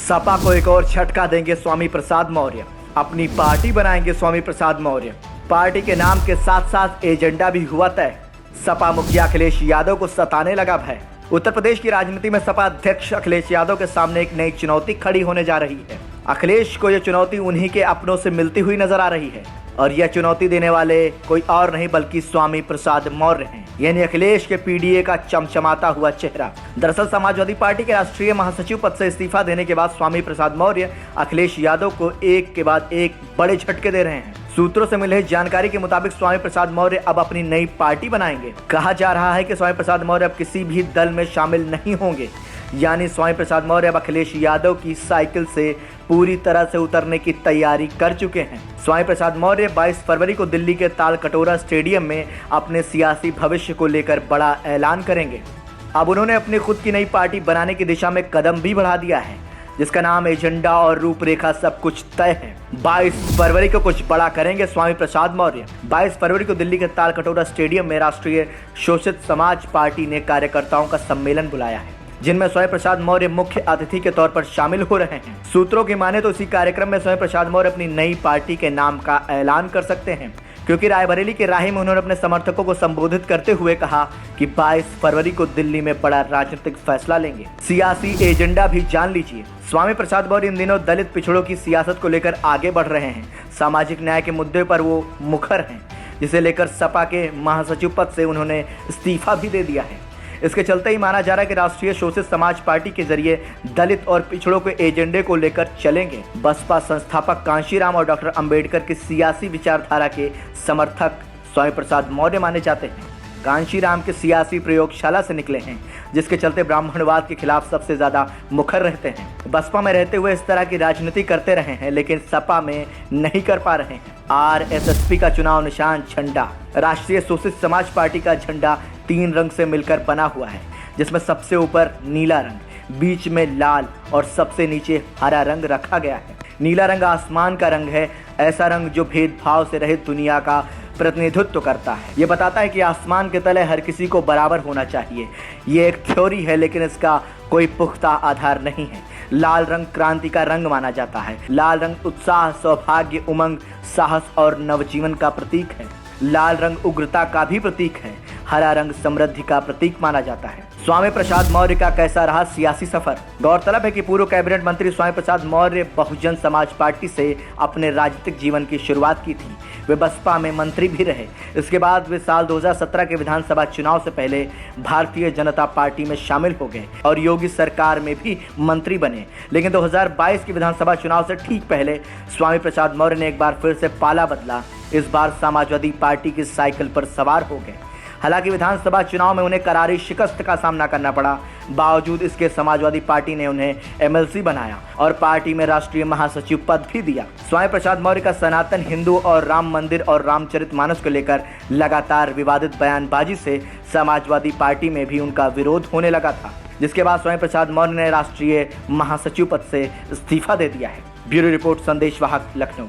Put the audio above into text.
सपा को एक और झटका देंगे स्वामी प्रसाद मौर्य। अपनी पार्टी बनाएंगे स्वामी प्रसाद मौर्य। पार्टी के नाम के साथ साथ एजेंडा भी हुआ तय। सपा मुखिया अखिलेश यादव को सताने लगा भय। उत्तर प्रदेश की राजनीति में सपा अध्यक्ष अखिलेश यादव के सामने एक नई चुनौती खड़ी होने जा रही है। अखिलेश को यह चुनौती उन्हीं के अपनों से मिलती हुई नजर आ रही है और यह चुनौती देने वाले कोई और नहीं बल्कि स्वामी प्रसाद मौर्य हैं, यानी अखिलेश के पीडीए का चमचमाता हुआ चेहरा। दरअसल समाजवादी पार्टी के राष्ट्रीय महासचिव पद से इस्तीफा देने के बाद स्वामी प्रसाद मौर्य अखिलेश यादव को एक के बाद एक बड़े झटके दे रहे हैं। सूत्रों से मिले जानकारी के मुताबिक स्वामी प्रसाद मौर्य अब अपनी नई पार्टी बनाएंगे। कहा जा रहा है कि स्वामी प्रसाद मौर्य अब किसी भी दल में शामिल नहीं होंगे, यानी स्वामी प्रसाद मौर्य अब अखिलेश यादव की साइकिल से पूरी तरह से उतरने की तैयारी कर चुके हैं। स्वामी प्रसाद मौर्य 22 फरवरी को दिल्ली के तालकटोरा स्टेडियम में अपने सियासी भविष्य को लेकर बड़ा ऐलान करेंगे। अब उन्होंने अपनी खुद की नई पार्टी बनाने की दिशा में कदम भी बढ़ा दिया है, जिसका नाम, एजेंडा और रूपरेखा सब कुछ तय है। 22 फरवरी को कुछ बड़ा करेंगे स्वामी प्रसाद मौर्य। 22 फरवरी को दिल्ली के तालकटोरा स्टेडियम में राष्ट्रीय शोषित समाज पार्टी ने कार्यकर्ताओं का सम्मेलन बुलाया है, जिनमें स्वामी प्रसाद मौर्य मुख्य अतिथि के तौर पर शामिल हो रहे हैं। सूत्रों की माने तो इसी कार्यक्रम में स्वामी प्रसाद मौर्य अपनी नई पार्टी के नाम का ऐलान कर सकते हैं, क्योंकि रायबरेली के राही में उन्होंने अपने समर्थकों को संबोधित करते हुए कहा कि 22 फरवरी को दिल्ली में बड़ा राजनीतिक फैसला लेंगे। सियासी एजेंडा भी जान लीजिए। स्वामी प्रसाद मौर्य इन दिनों दलित पिछड़ों की सियासत को लेकर आगे बढ़ रहे हैं। सामाजिक न्याय के मुद्दे पर वो मुखर हैं, जिसे लेकर सपा के महासचिव पद से उन्होंने इस्तीफा भी दे दिया है। इसके चलते ही माना जा रहा है कि राष्ट्रीय शोषित समाज पार्टी के जरिए दलित और पिछड़ों के एजेंडे को लेकर चलेंगे। बसपा संस्थापक कांशीराम और डॉक्टर अंबेडकर की सियासी विचारधारा के समर्थक स्वामी प्रसाद मौर्य माने जाते हैं। कांशीराम के सियासी प्रयोगशाला से निकले हैं, जिसके चलते ब्राह्मणवाद के खिलाफ सबसे ज्यादा मुखर रहते हैं। बसपा में रहते हुए इस तरह की राजनीति करते रहे हैं, लेकिन सपा में नहीं कर पा रहे हैं। आरएसएसपी का चुनाव निशान झंडा, राष्ट्रीय शोषित समाज पार्टी का झंडा 3 रंग से मिलकर बना हुआ है, जिसमें सबसे ऊपर नीला रंग, बीच में लाल और सबसे नीचे हरा रंग रखा गया है। नीला रंग आसमान का रंग है, ऐसा रंग जो भेदभाव से रहित दुनिया का प्रतिनिधित्व करता है। ये बताता है कि आसमान के तले हर किसी को बराबर होना चाहिए। ये एक थ्योरी है, लेकिन इसका कोई पुख्ता आधार नहीं है। लाल रंग क्रांति का रंग माना जाता है। लाल रंग उत्साह, सौभाग्य, उमंग, साहस और नवजीवन का प्रतीक है। लाल रंग उग्रता का भी प्रतीक है। हरा रंग समृद्धि का प्रतीक माना जाता है। स्वामी प्रसाद मौर्य का कैसा रहा सियासी सफर? गौरतलब है कि पूर्व कैबिनेट मंत्री स्वामी प्रसाद मौर्य बहुजन समाज पार्टी से अपने राजनीतिक जीवन की शुरुआत की थी। वे बसपा में मंत्री भी रहे। इसके बाद वे साल 2017 के विधानसभा चुनाव से पहले भारतीय जनता पार्टी में शामिल हो गए और योगी सरकार में भी मंत्री बने। लेकिन 2022 के विधानसभा चुनाव से ठीक पहले स्वामी प्रसाद मौर्य ने एक बार फिर से पाला बदला। इस बार समाजवादी पार्टी की साइकिल पर सवार हो गए। हालांकि विधानसभा चुनाव में उन्हें करारी शिकस्त का सामना करना पड़ा। बावजूद इसके समाजवादी पार्टी ने उन्हें एमएलसी बनाया और पार्टी में राष्ट्रीय महासचिव पद भी दिया। स्वामी प्रसाद मौर्य का सनातन हिंदू और राम मंदिर और रामचरितमानस को लेकर लगातार विवादित बयानबाजी से समाजवादी पार्टी में भी उनका विरोध होने लगा था, जिसके बाद स्वामी प्रसाद मौर्य ने राष्ट्रीय महासचिव पद से इस्तीफा दे दिया है। ब्यूरो रिपोर्ट, संदेश वाहक, लखनऊ।